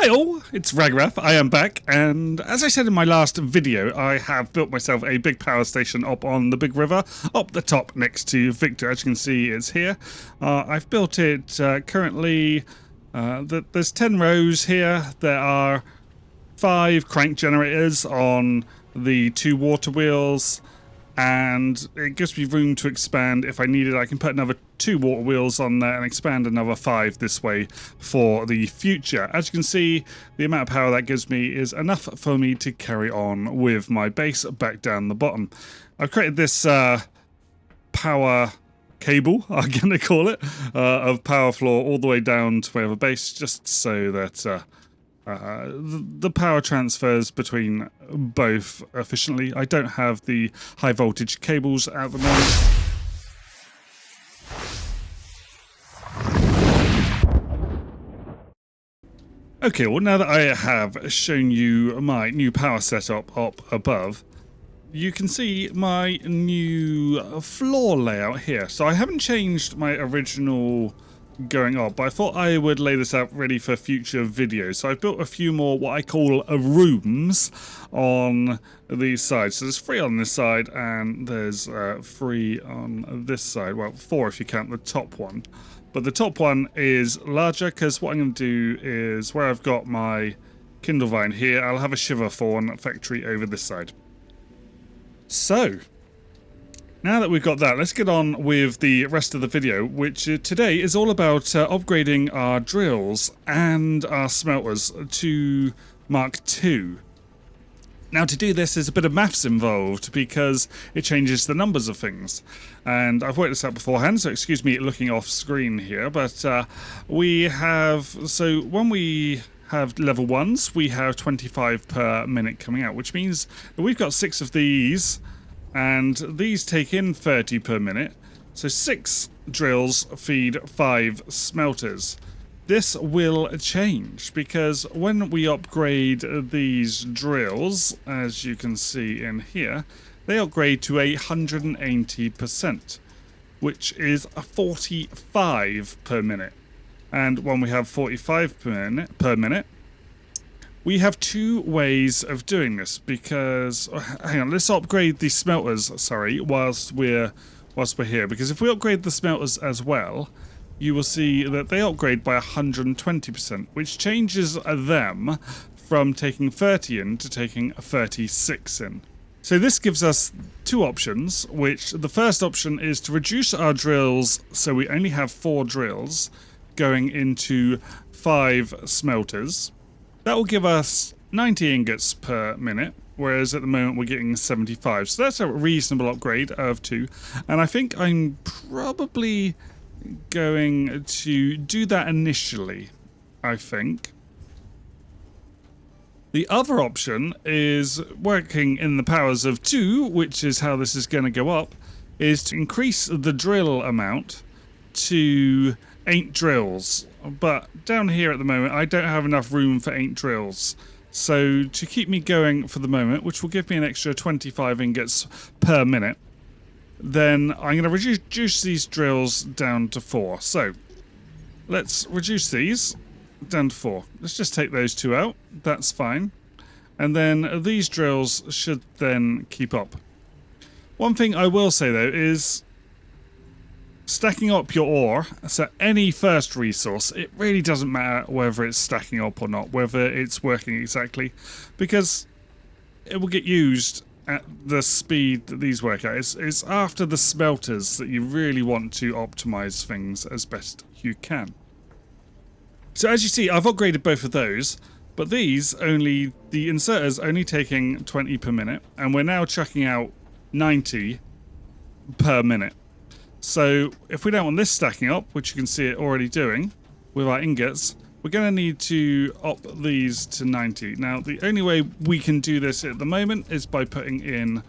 Hi all, it's Ragarath, I am back, and as I said in my last video, I have built myself a big power station up on the big river, up the top next to Victor. As you can see, it's here. I've built it currently, there's 10 rows here. There are 5 crank generators on the 2 water wheels, and it gives me room to expand if I need it. I can put another 2 water wheels on there and expand another 5 this way for the future. As you can see, the amount of power that gives me is enough for me to carry on with my base back down the bottom. I've created this power cable, I'm going to call it, of power floor all the way down to where the base, just so that the power transfers between both efficiently. I don't have the high voltage cables at the moment. Okay, well, now that I have shown you my new power setup up above, you can see my new floor layout here. So I haven't changed my original going up, but I thought I would lay this out ready for future videos. So I've built a few more what I call rooms on these sides. So there's 3 on this side and there's 3 on this side. Well, 4 if you count the top one. But the top one is larger because what I'm going to do is where I've got my Kindle Vine here, I'll have a Shiver Fawn factory over this side. So now that we've got that, let's get on with the rest of the video, which today is all about upgrading our drills and our smelters to Mark II. Now, to do this, there's a bit of maths involved because it changes the numbers of things. And I've worked this out beforehand, so excuse me looking off screen here, but we have, so when we have level 1s, we have 25 per minute coming out, which means that we've got 6 of these, and these take in 30 per minute. So 6 drills feed 5 smelters. This will change because when we upgrade these drills, as you can see in here, they upgrade to 180%, which is 45 per minute. And when we have 45 per minute, we have 2 ways of doing this because, hang on, let's upgrade the smelters, sorry, whilst we're here, because if we upgrade the smelters as well, you will see that they upgrade by 120%, which changes them from taking 30 in to taking 36 in. So this gives us 2 options, which the first option is to reduce our drills so we only have 4 drills going into 5 smelters. That will give us 90 ingots per minute, whereas at the moment we're getting 75. So that's a reasonable upgrade of 2, and I think I'm probably going to do that initially, I think. The other option is working in the powers of 2, which is how this is going to go up, is to increase the drill amount to 8 drills. But down here at the moment, I don't have enough room for 8 drills. So to keep me going for the moment, which will give me an extra 25 ingots per minute, then I'm going to reduce these drills down to 4. So let's reduce these down to 4. Let's just take those 2 out. That's fine. And then these drills should then keep up. One thing I will say though is stacking up your ore, so any first resource, it really doesn't matter whether it's stacking up or not, whether it's working exactly, because it will get used at the speed that these work at. It's after the smelters that you really want to optimize things as best you can. So as you see, I've upgraded both of those, but these only, the inserters only taking 20 per minute, and we're now chucking out 90 per minute. So if we don't want this stacking up, which you can see it already doing with our ingots, we're going to need to up these to 90. Now, the only way we can do this at the moment is by putting in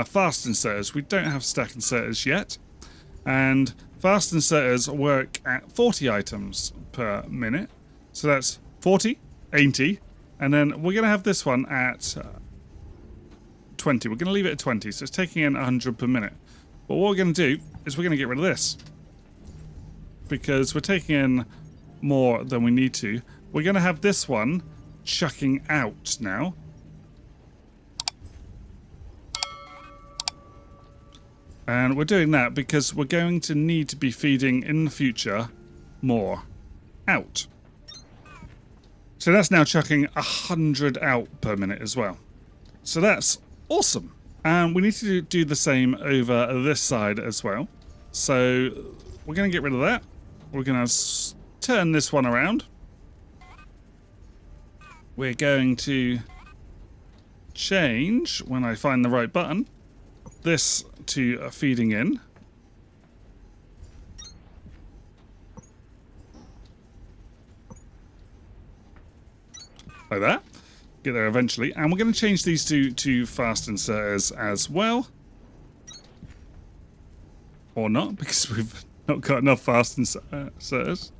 fast inserters. We don't have stack inserters yet, and fast inserters work at 40 items per minute. So that's 40, 80, and then we're going to have this one at 20. We're going to leave it at 20, so it's taking in 100 per minute. But what we're going to do is we're going to get rid of this, because we're taking in more than we need to. We're going to have this one chucking out now. And we're doing that because we're going to need to be feeding in the future more out. So that's now chucking 100 out per minute as well. So that's awesome. And we need to do the same over this side as well. So we're going to get rid of that. We're going to turn this one around. We're going to change, when I find the right button, this to feeding in. Like that. Get there eventually. And we're going to change these to fast inserters as well. Or not, because we've not got enough fast inserters.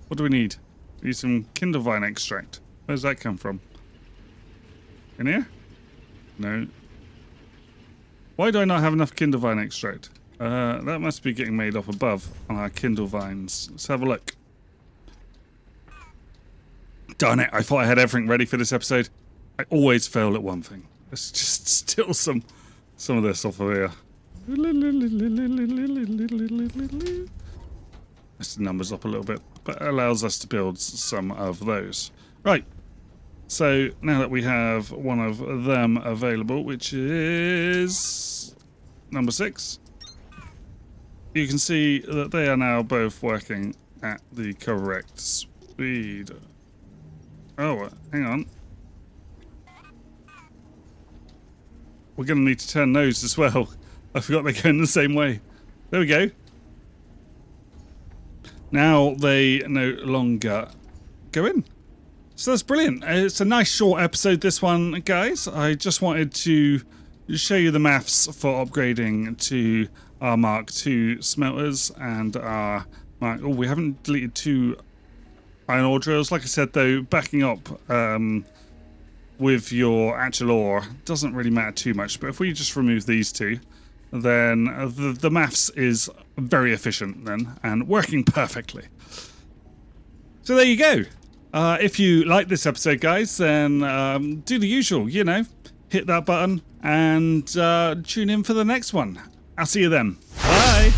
What do we need? We need some Kindlevine extract. Where does that come from? In here? No. Why do I not have enough Kindlevine extract? That must be getting made up above on our Kindlevines. Let's have a look. Darn it, I thought I had everything ready for this episode. I always fail at one thing. Let's just steal some of this off of here. Let's the numbers up a little bit, but it allows us to build some of those. Right. So now that we have one of them available, which is number 6, you can see that they are now both working at the correct speed. Oh, hang on. We're going to need to turn those as well. I forgot they're going the same way. There we go. Now they no longer go in. So that's brilliant. It's a nice short episode, this one, guys. I just wanted to show you the maths for upgrading to our Mark II smelters and our Mark... Oh, we haven't deleted 2 iron ore drills. Like I said, though, backing up with your actual ore doesn't really matter too much. But if we just remove these 2, then the maths is very efficient then and working perfectly. So there you go. If you like this episode, guys, then do the usual, you know, hit that button and tune in for the next one. I'll see you then. Bye.